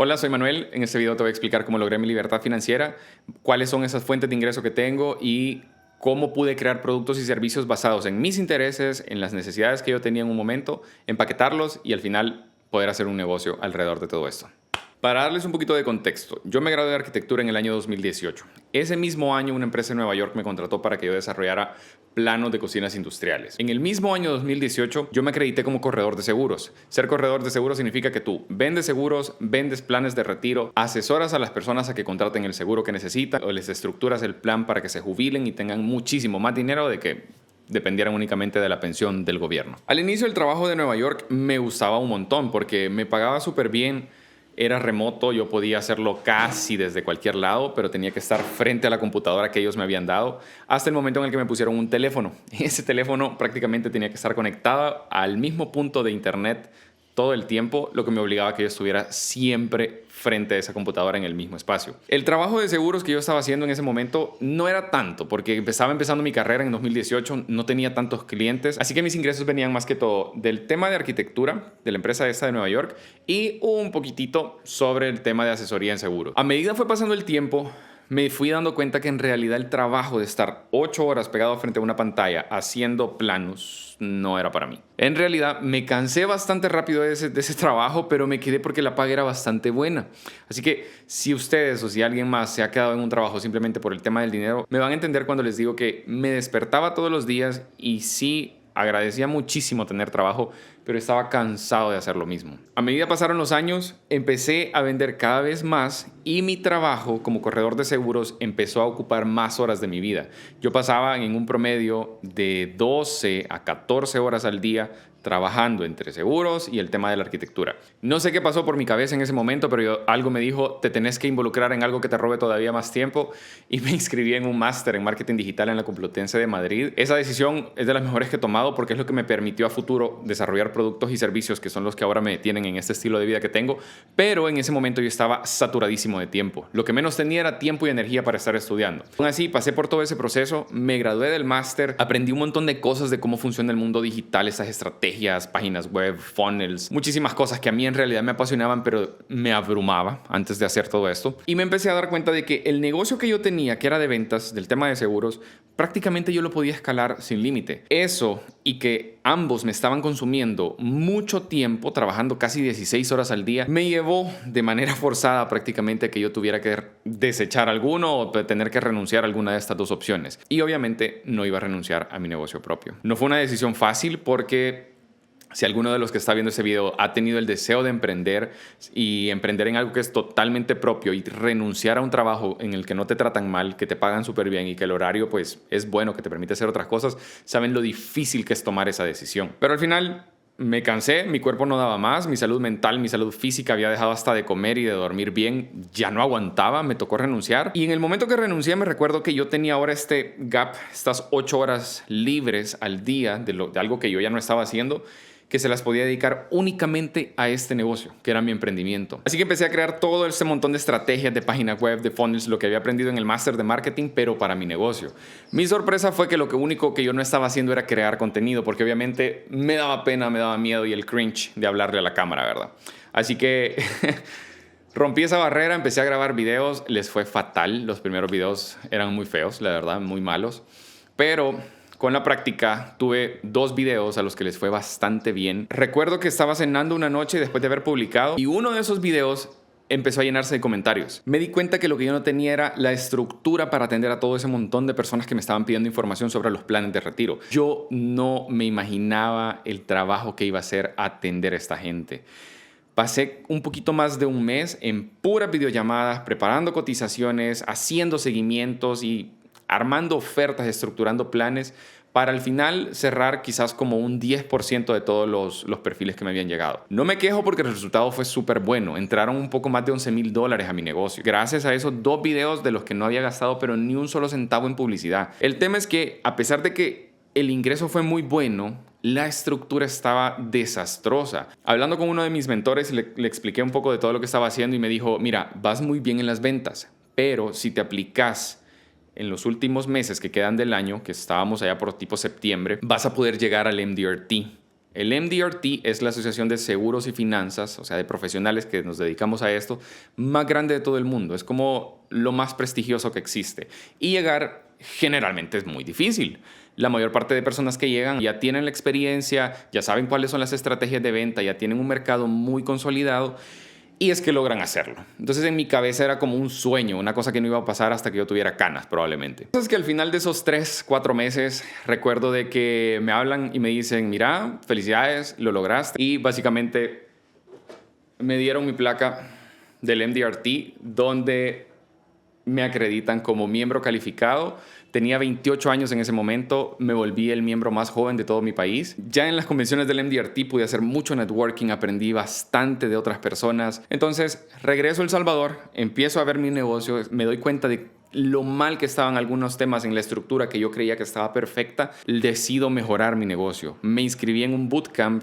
Hola, soy Manuel. En este video te voy a explicar cómo logré mi libertad financiera, cuáles son esas fuentes de ingreso que tengo y cómo pude crear productos y servicios basados en mis intereses, en las necesidades que yo tenía en un momento, empaquetarlos y al final poder hacer un negocio alrededor de todo esto. Para darles un poquito de contexto, yo me gradué de arquitectura en el año 2018. Ese mismo año una empresa en Nueva York me contrató para que yo desarrollara planos de cocinas industriales. En el mismo año 2018 yo me acredité como corredor de seguros. Ser corredor de seguros significa que tú vendes seguros, vendes planes de retiro, asesoras a las personas a que contraten el seguro que necesitan o les estructuras el plan para que se jubilen y tengan muchísimo más dinero de que dependieran únicamente de la pensión del gobierno. Al inicio el trabajo de Nueva York me gustaba un montón porque me pagaba súper bien. Era remoto, yo podía hacerlo casi desde cualquier lado, pero tenía que estar frente a la computadora que ellos me habían dado, hasta el momento en el que me pusieron un teléfono. Ese teléfono prácticamente tenía que estar conectado al mismo punto de internet todo el tiempo, lo que me obligaba a que yo estuviera siempre frente a esa computadora en el mismo espacio. El trabajo de seguros que yo estaba haciendo en ese momento no era tanto, porque empezando mi carrera en 2018, no tenía tantos clientes, así que mis ingresos venían más que todo del tema de arquitectura, de la empresa esta de Nueva York, y un poquitito sobre el tema de asesoría en seguros. A medida fue pasando el tiempo, me fui dando cuenta que en realidad el trabajo de estar 8 horas pegado frente a una pantalla haciendo planos no era para mí. En realidad me cansé bastante rápido de ese trabajo, pero me quedé porque la paga era bastante buena. Así que si ustedes o si alguien más se ha quedado en un trabajo simplemente por el tema del dinero, me van a entender cuando les digo que me despertaba todos los días y sí agradecía muchísimo tener trabajo, pero estaba cansado de hacer lo mismo. A medida pasaron los años, empecé a vender cada vez más y mi trabajo como corredor de seguros empezó a ocupar más horas de mi vida. Yo pasaba en un promedio de 12 a 14 horas al día trabajando entre seguros y el tema de la arquitectura. No sé qué pasó por mi cabeza en ese momento, pero algo me dijo, te tenés que involucrar en algo que te robe todavía más tiempo, y me inscribí en un máster en marketing digital en la Complutense de Madrid. Esa decisión es de las mejores que he tomado porque es lo que me permitió a futuro desarrollar productos y servicios que son los que ahora me tienen en este estilo de vida que tengo, pero en ese momento yo estaba saturadísimo de tiempo. Lo que menos tenía era tiempo y energía para estar estudiando. Aún así, pasé por todo ese proceso, me gradué del máster, aprendí un montón de cosas de cómo funciona el mundo digital, esas estrategias, páginas web, funnels, muchísimas cosas que a mí en realidad me apasionaban, pero me abrumaba antes de hacer todo esto. Y me empecé a dar cuenta de que el negocio que yo tenía, que era de ventas, del tema de seguros, prácticamente yo lo podía escalar sin límite. Eso y que ambos me estaban consumiendo mucho tiempo, trabajando casi 16 horas al día, me llevó de manera forzada prácticamente a que yo tuviera que desechar alguno o tener que renunciar a alguna de estas dos opciones. Y obviamente no iba a renunciar a mi negocio propio. No fue una decisión fácil porque si alguno de los que está viendo este video ha tenido el deseo de emprender y emprender en algo que es totalmente propio y renunciar a un trabajo en el que no te tratan mal, que te pagan súper bien y que el horario pues es bueno, que te permite hacer otras cosas, saben lo difícil que es tomar esa decisión. Pero al final me cansé, mi cuerpo no daba más, mi salud mental, mi salud física había dejado hasta de comer y de dormir bien, ya no aguantaba, me tocó renunciar. Y en el momento que renuncié me recuerdo que yo tenía ahora este gap, estas 8 horas libres al día de algo que yo ya no estaba haciendo, que se las podía dedicar únicamente a este negocio, que era mi emprendimiento. Así que empecé a crear todo este montón de estrategias de página web, de funnels, lo que había aprendido en el máster de marketing, pero para mi negocio. Mi sorpresa fue que lo único que yo no estaba haciendo era crear contenido, porque obviamente me daba pena, me daba miedo y el cringe de hablarle a la cámara, ¿verdad? Así que rompí esa barrera, empecé a grabar videos, les fue fatal. Los primeros videos eran muy feos, la verdad, muy malos, pero con la práctica tuve 2 videos a los que les fue bastante bien. Recuerdo que estaba cenando una noche después de haber publicado y uno de esos videos empezó a llenarse de comentarios. Me di cuenta que lo que yo no tenía era la estructura para atender a todo ese montón de personas que me estaban pidiendo información sobre los planes de retiro. Yo no me imaginaba el trabajo que iba a ser atender a esta gente. Pasé un poquito más de un mes en puras videollamadas, preparando cotizaciones, haciendo seguimientos y armando ofertas, estructurando planes para al final cerrar quizás como un 10% de todos los perfiles que me habían llegado. No me quejo porque el resultado fue súper bueno. Entraron un poco más de $11,000 a mi negocio. Gracias a esos 2 videos de los que no había gastado pero ni un solo centavo en publicidad. El tema es que a pesar de que el ingreso fue muy bueno, la estructura estaba desastrosa. Hablando con uno de mis mentores, le expliqué un poco de todo lo que estaba haciendo y me dijo, mira, vas muy bien en las ventas, pero si te aplicas en los últimos meses que quedan del año, que estábamos allá por tipo septiembre, vas a poder llegar al MDRT. El MDRT es la Asociación de Seguros y Finanzas, o sea, de profesionales que nos dedicamos a esto, más grande de todo el mundo. Es como lo más prestigioso que existe. Y llegar generalmente es muy difícil. La mayor parte de personas que llegan ya tienen la experiencia, ya saben cuáles son las estrategias de venta, ya tienen un mercado muy consolidado y es que logran hacerlo. Entonces en mi cabeza era como un sueño, una cosa que no iba a pasar hasta que yo tuviera canas probablemente. Entonces que al final de esos 3, 4 meses recuerdo de que me hablan y me dicen, mira, felicidades, lo lograste. Y básicamente me dieron mi placa del MDRT donde me acreditan como miembro calificado. Tenía 28 años en ese momento, me volví el miembro más joven de todo mi país. Ya en las convenciones del MDRT pude hacer mucho networking, aprendí bastante de otras personas. Entonces regreso a El Salvador, empiezo a ver mi negocio, me doy cuenta de lo mal que estaban algunos temas en la estructura que yo creía que estaba perfecta. Decido mejorar mi negocio. Me inscribí en un bootcamp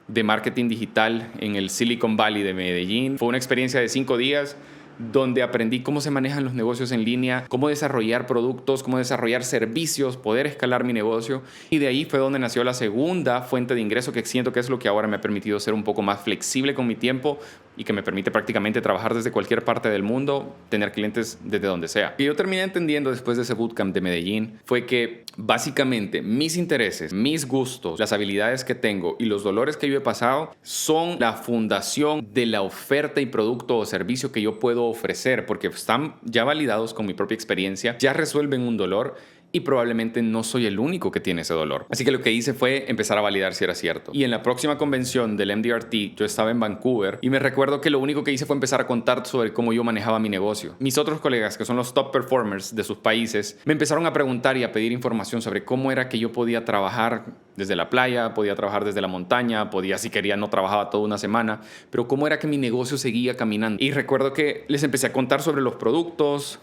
de marketing digital en el Silicon Valley de Medellín. Fue una experiencia de 5 días donde aprendí cómo se manejan los negocios en línea, cómo desarrollar productos, cómo desarrollar servicios, poder escalar mi negocio. Y de ahí fue donde nació la segunda fuente de ingreso que siento que es lo que ahora me ha permitido ser un poco más flexible con mi tiempo y que me permite prácticamente trabajar desde cualquier parte del mundo, tener clientes desde donde sea. Y yo terminé entendiendo después de ese bootcamp de Medellín fue que básicamente mis intereses, mis gustos, las habilidades que tengo y los dolores que yo he pasado son la fundación de la oferta y producto o servicio que yo puedo ofrecer, porque están ya validados con mi propia experiencia, ya resuelven un dolor y probablemente no soy el único que tiene ese dolor. Así que lo que hice fue empezar a validar si era cierto. Y en la próxima convención del MDRT, yo estaba en Vancouver y me recuerdo que lo único que hice fue empezar a contar sobre cómo yo manejaba mi negocio. Mis otros colegas, que son los top performers de sus países, me empezaron a preguntar y a pedir información sobre cómo era que yo podía trabajar desde la playa, podía trabajar desde la montaña, podía, si quería, no trabajaba toda una semana, pero cómo era que mi negocio seguía caminando. Y recuerdo que les empecé a contar sobre los productos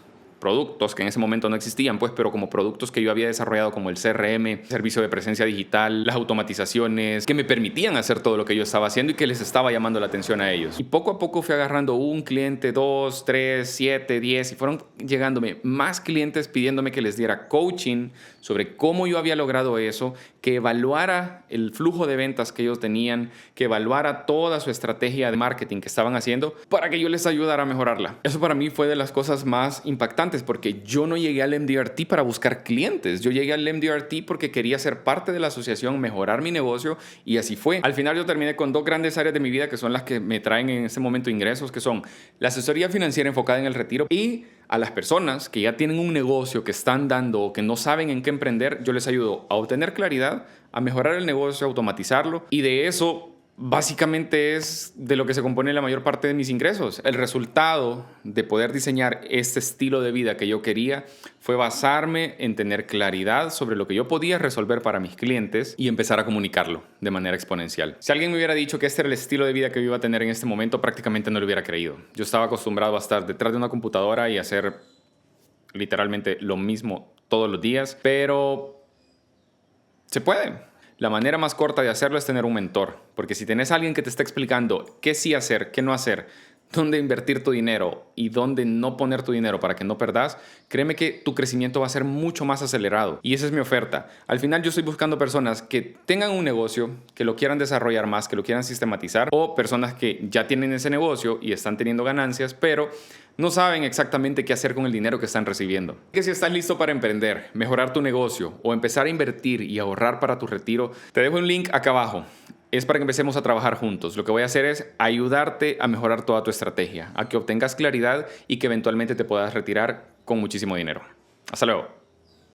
que en ese momento no existían, pues, pero como productos que yo había desarrollado como el CRM, servicio de presencia digital, las automatizaciones, que me permitían hacer todo lo que yo estaba haciendo y que les estaba llamando la atención a ellos. Y poco a poco fui agarrando un cliente, 2, 3, 7, 10 y fueron llegándome más clientes pidiéndome que les diera coaching sobre cómo yo había logrado eso, que evaluara el flujo de ventas que ellos tenían, que evaluara toda su estrategia de marketing que estaban haciendo para que yo les ayudara a mejorarla. Eso para mí fue de las cosas más impactantes porque yo no llegué al MDRT para buscar clientes. Yo llegué al MDRT porque quería ser parte de la asociación, mejorar mi negocio y así fue. Al final yo terminé con 2 grandes áreas de mi vida que son las que me traen en este momento ingresos, que son la asesoría financiera enfocada en el retiro y a las personas que ya tienen un negocio que están dando o que no saben en qué emprender, yo les ayudo a obtener claridad, a mejorar el negocio, a automatizarlo y de eso básicamente es de lo que se compone la mayor parte de mis ingresos. El resultado de poder diseñar este estilo de vida que yo quería fue basarme en tener claridad sobre lo que yo podía resolver para mis clientes y empezar a comunicarlo de manera exponencial. Si alguien me hubiera dicho que este era el estilo de vida que yo iba a tener en este momento, prácticamente no lo hubiera creído. Yo estaba acostumbrado a estar detrás de una computadora y hacer literalmente lo mismo todos los días, pero se puede. La manera más corta de hacerlo es tener un mentor, porque si tenés a alguien que te está explicando qué sí hacer, qué no hacer, dónde invertir tu dinero y dónde no poner tu dinero para que no perdas, créeme que tu crecimiento va a ser mucho más acelerado. Y esa es mi oferta. Al final yo estoy buscando personas que tengan un negocio, que lo quieran desarrollar más, que lo quieran sistematizar, o personas que ya tienen ese negocio y están teniendo ganancias, pero no saben exactamente qué hacer con el dinero que están recibiendo. Que si estás listo para emprender, mejorar tu negocio o empezar a invertir y ahorrar para tu retiro, te dejo un link acá abajo. Es para que empecemos a trabajar juntos. Lo que voy a hacer es ayudarte a mejorar toda tu estrategia, a que obtengas claridad y que eventualmente te puedas retirar con muchísimo dinero. Hasta luego.